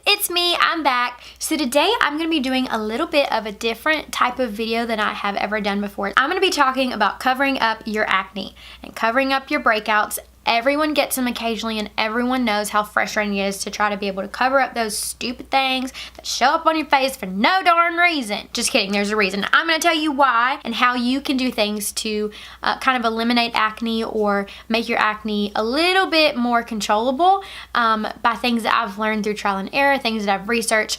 it's me, I'm back. So today I'm going to be doing a little bit of a different type of video than I have ever done before. I'm going to be talking about covering up your acne and covering up your breakouts. Everyone gets them occasionally and everyone knows how frustrating it is to try to be able to cover up those stupid things that show up on your face for no darn reason. Just kidding, there's a reason. I'm going to tell you why and how you can do things to kind of eliminate acne or make your acne a little bit more controllable by things that I've learned through trial and error, things that I've researched.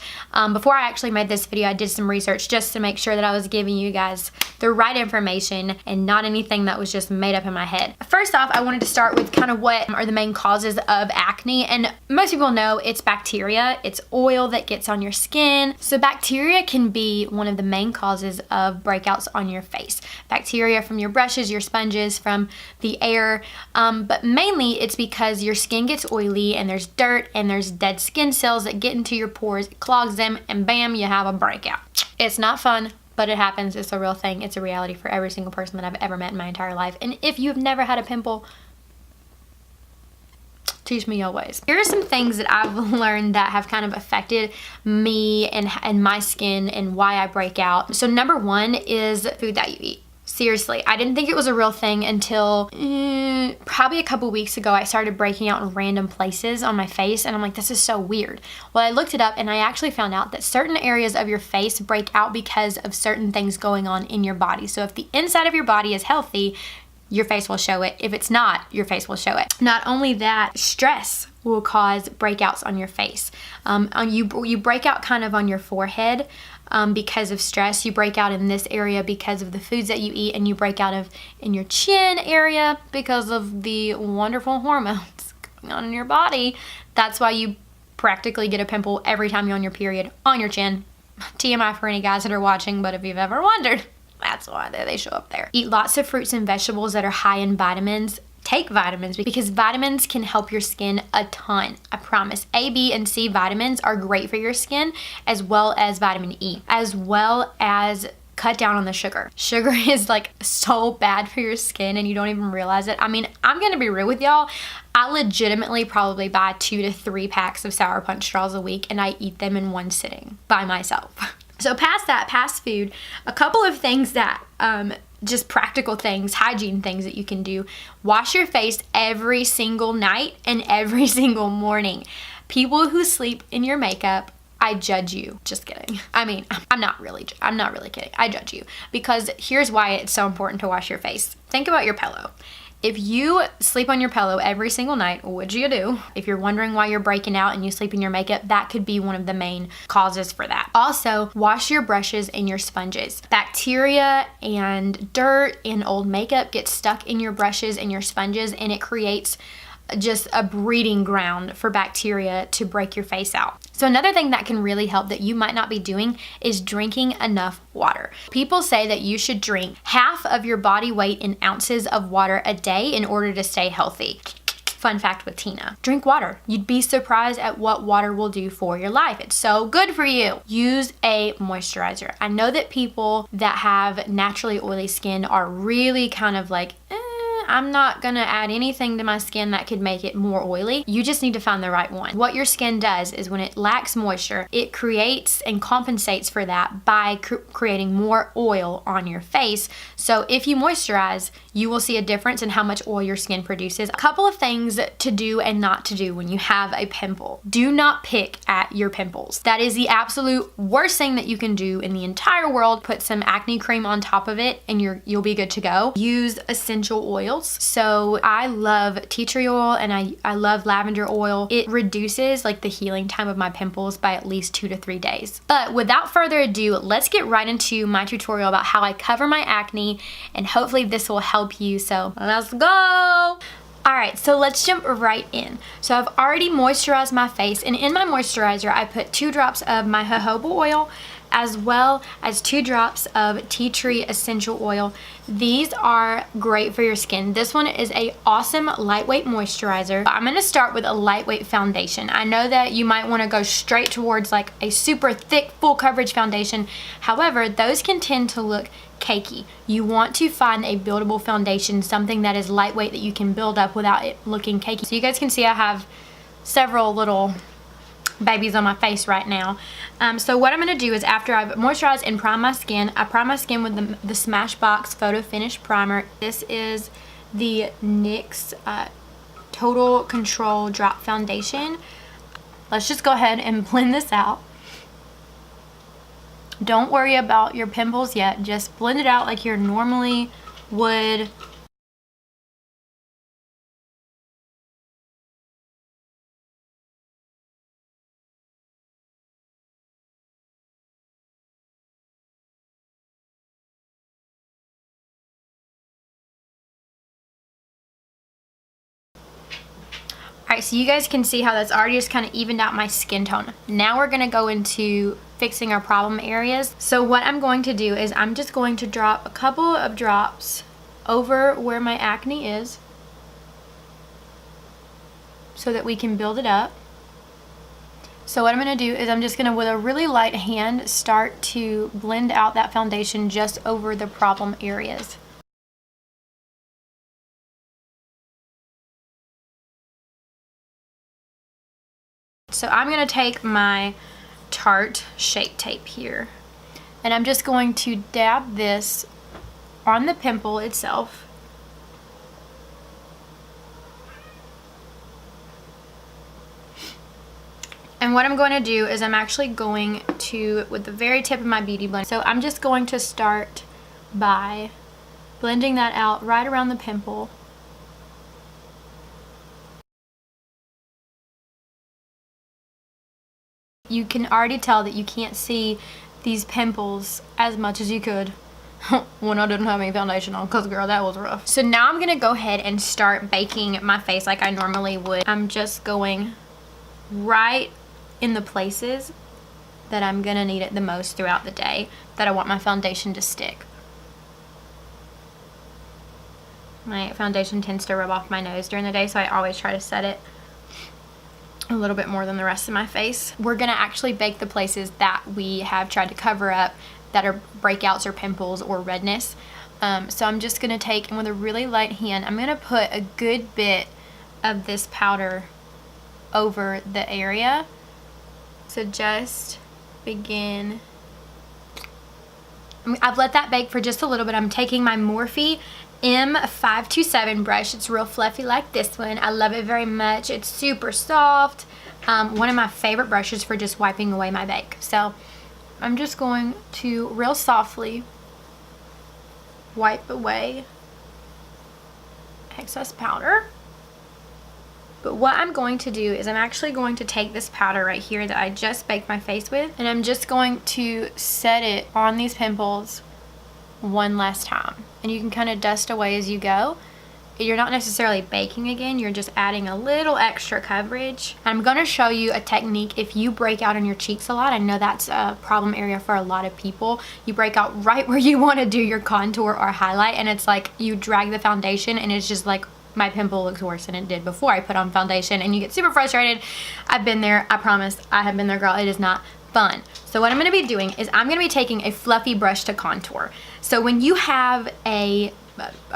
Before I actually made this video, I did some research just to make sure that I was giving you guys the right information and not anything that was just made up in my head. First off, I wanted to start with kind of what are the main causes of acne, and most people know it's bacteria. It's oil that gets on your skin. So bacteria can be one of the main causes of breakouts on your face. Bacteria from your brushes, your sponges, from the air, but mainly it's because your skin gets oily and there's dirt and there's dead skin cells that get into your pores, it clogs them, and bam, you have a breakout. It's not fun, but it happens. It's a real thing. It's a reality for every single person that I've ever met in my entire life. And if you've never had a pimple, teach me your ways. Here are some things that I've learned that have kind of affected me and my skin and why I break out. So number one is food that you eat. Seriously, I didn't think it was a real thing until probably a couple weeks ago. I started breaking out in random places on my face and I'm like, this is so weird. Well, I looked it up and I actually found out that certain areas of your face break out because of certain things going on in your body. So if the inside of your body is healthy, your face will show it. If it's not, your face will show it. Not only that, stress will cause breakouts on your face. You break out kind of on your forehead because of stress. You break out in this area because of the foods that you eat, and you break out in your chin area because of the wonderful hormones going on in your body. That's why you practically get a pimple every time you're on your period on your chin. TMI for any guys that are watching, but if you've ever wondered, that's why they show up there. Eat lots of fruits and vegetables that are high in vitamins. Take vitamins because vitamins can help your skin a ton. I promise. A, B, and C vitamins are great for your skin, as well as vitamin E, as well as cut down on the sugar. Sugar is like so bad for your skin and you don't even realize it. I mean, I'm gonna be real with y'all. I legitimately probably buy 2 to 3 packs of Sour Punch straws a week and I eat them in one sitting by myself. So past that, past food, a couple of things that, just practical things, hygiene things that you can do. Wash your face every single night and every single morning. People who sleep in your makeup, I judge you. Just kidding. I mean, I'm not really kidding. I judge you because here's why it's so important to wash your face. Think about your pillow. If you sleep on your pillow every single night, which you do, if you're wondering why you're breaking out and you sleep in your makeup, that could be one of the main causes for that. Also, wash your brushes and your sponges. Bacteria and dirt and old makeup gets stuck in your brushes and your sponges, and it creates just a breeding ground for bacteria to break your face out. So another thing that can really help that you might not be doing is drinking enough water. People say that you should drink half of your body weight in ounces of water a day in order to stay healthy. Fun fact with Tina. Drink water. You'd be surprised at what water will do for your life. It's so good for you. Use a moisturizer. I know that people that have naturally oily skin are really kind of like, I'm not gonna add anything to my skin that could make it more oily. You just need to find the right one. What your skin does is when it lacks moisture, it creates and compensates for that by creating more oil on your face. So if you moisturize, you will see a difference in how much oil your skin produces. A couple of things to do and not to do when you have a pimple. Do not pick at your pimples. That is the absolute worst thing that you can do in the entire world. Put some acne cream on top of it and you'll be good to go. Use essential oils. So I love tea tree oil and I love lavender oil. It reduces like the healing time of my pimples by at least 2 to 3 days. But without further ado, let's get right into my tutorial about how I cover my acne, and hopefully this will help you. So let's go. Alright, so let's jump right in. So I've already moisturized my face, and in my moisturizer I put 2 drops of my jojoba oil as well as 2 drops of tea tree essential oil. These are great for your skin. This one is a awesome lightweight moisturizer. I'm going to start with a lightweight foundation. I know that you might want to go straight towards like a super thick full coverage foundation. However, those can tend to look cakey. You want to find a buildable foundation, something that is lightweight that you can build up without it looking cakey. So you guys can see I have several little babies on my face right now. So what I'm going to do is, after I've moisturized and primed my skin, I prime my skin with the Smashbox Photo Finish Primer. This is the NYX Total Control Drop Foundation. Let's just go ahead and blend this out. Don't worry about your pimples yet. Just blend it out like you normally would. Alright, so you guys can see how that's already just kind of evened out my skin tone. Now we're going to go into fixing our problem areas. So what I'm going to do is I'm just going to drop a couple of drops over where my acne is so that we can build it up. So what I'm going to do is I'm just going to, with a really light hand, start to blend out that foundation just over the problem areas. So I'm going to take my Tarte Shape Tape here, and I'm just going to dab this on the pimple itself. And what I'm going to do is I'm actually going to, with the very tip of my beauty blender, so I'm just going to start by blending that out right around the pimple. You can already tell that you can't see these pimples as much as you could when I didn't have any foundation on, because girl, that was rough. So now I'm gonna go ahead and start baking my face like I normally would. I'm just going right in the places that I'm gonna need it the most throughout the day, that I want my foundation to stick. My foundation tends to rub off my nose during the day, so I always try to set it a little bit more than the rest of my face. We're gonna actually bake the places that we have tried to cover up that are breakouts or pimples or redness. So I'm just gonna take, and with a really light hand, I'm gonna put a good bit of this powder over the area. So just begin. I've let that bake for just a little bit. I'm taking my Morphe M527 brush. It's real fluffy like this one. I love it very much. It's super soft. One of my favorite brushes for just wiping away my bake. So I'm just going to real softly wipe away excess powder. But what I'm going to do is I'm actually going to take this powder right here that I just baked my face with, and I'm just going to set it on these pimples one last time. And you can kind of dust away as you go. You're not necessarily baking again, you're just adding a little extra coverage. I'm going to show you a technique if you break out on your cheeks a lot. I know that's a problem area for a lot of people. You break out right where you want to do your contour or highlight, and it's like you drag the foundation and it's just like, my pimple looks worse than it did before I put on foundation, and you get super frustrated. I've been there, I promise. I have been there, girl. It is not fun. So what I'm going to be doing is I'm going to be taking a fluffy brush to contour. So when you have a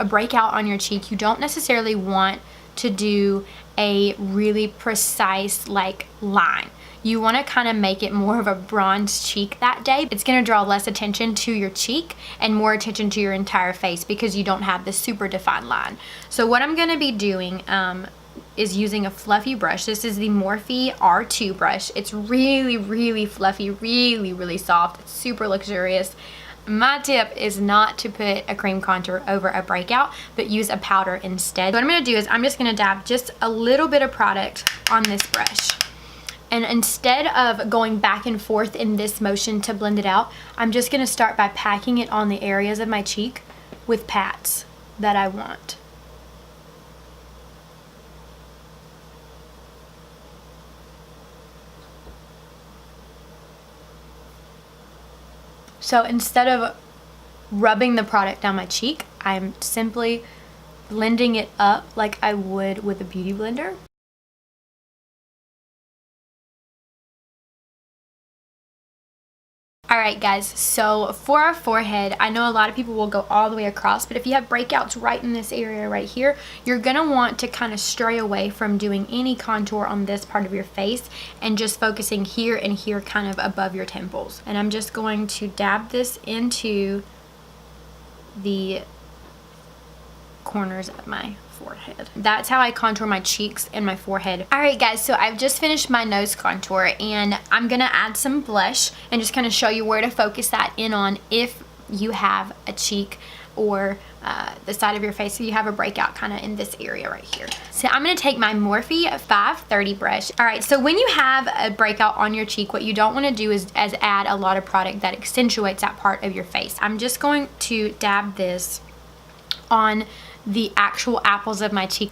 breakout on your cheek, you don't necessarily want to do a really precise like line. You want to kind of make it more of a bronze cheek that day. It's going to draw less attention to your cheek and more attention to your entire face because you don't have this super defined line. So what I'm going to be doing is using a fluffy brush. This is the Morphe R2 brush. It's really, really fluffy, really, really soft. It's super luxurious. My tip is not to put a cream contour over a breakout, but use a powder instead. What I'm going to do is I'm just going to dab just a little bit of product on this brush. And instead of going back and forth in this motion to blend it out, I'm just going to start by packing it on the areas of my cheek with pats that I want. So instead of rubbing the product down my cheek, I'm simply blending it up like I would with a beauty blender. Alright guys, so for our forehead, I know a lot of people will go all the way across, but if you have breakouts right in this area right here, you're going to want to kind of stray away from doing any contour on this part of your face and just focusing here and here kind of above your temples. And I'm just going to dab this into the corners of my forehead. That's how I contour my cheeks and my forehead. Alright guys, so I've just finished my nose contour and I'm gonna add some blush and just kind of show you where to focus that in on if you have a cheek or the side of your face, so you have a breakout kind of in this area right here. So I'm going to take my Morphe 530 brush. Alright, so when you have a breakout on your cheek, what you don't want to do is add a lot of product that accentuates that part of your face. I'm just going to dab this on the actual apples of my cheek.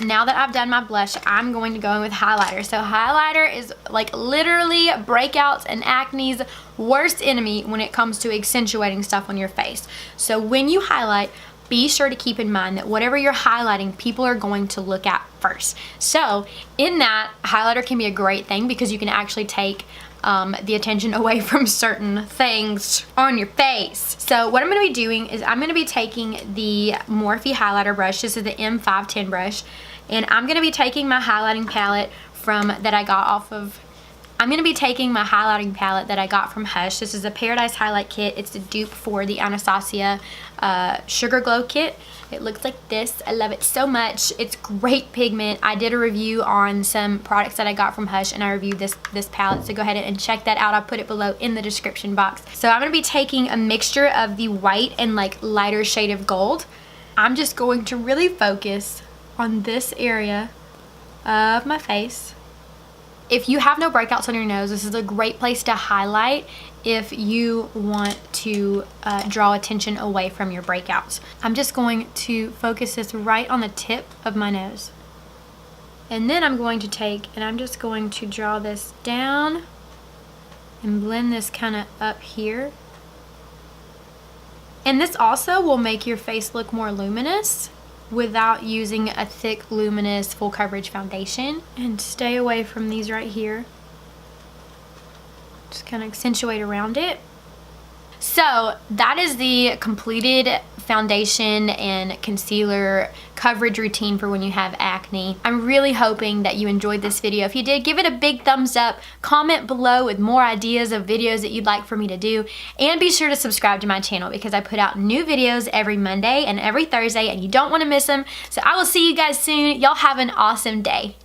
Now that I've done my blush, I'm going to go in with highlighter. So highlighter is like literally breakouts and acne's worst enemy when it comes to accentuating stuff on your face. So when you highlight, be sure to keep in mind that whatever you're highlighting, people are going to look at first. So in that, highlighter can be a great thing because you can actually take the attention away from certain things on your face. So what I'm going to be doing is I'm going to be taking the Morphe highlighter brush. This is the M510 brush, and I'm going to be taking my highlighting palette that I got from Hush. This is a Paradise Highlight Kit. It's a dupe for the Anastasia Sugar Glow Kit. It looks like this. I love it so much. It's great pigment. I did a review on some products that I got from Hush, and I reviewed this palette, so go ahead and check that out. I'll put it below in the description box. So I'm going to be taking a mixture of the white and like lighter shade of gold. I'm just going to really focus on this area of my face. If you have no breakouts on your nose, this is a great place to highlight if you want to draw attention away from your breakouts. I'm just going to focus this right on the tip of my nose. And then I'm going to take and I'm just going to draw this down and blend this kind of up here. And this also will make your face look more luminous without using a thick, luminous, full coverage foundation. And stay away from these right here. Just kind of accentuate around it. So that is the completed foundation and concealer coverage routine for when you have acne. I'm really hoping that you enjoyed this video. If you did, give it a big thumbs up. Comment below with more ideas of videos that you'd like for me to do. And be sure to subscribe to my channel because I put out new videos every Monday and every Thursday and you don't want to miss them. So I will see you guys soon. Y'all have an awesome day.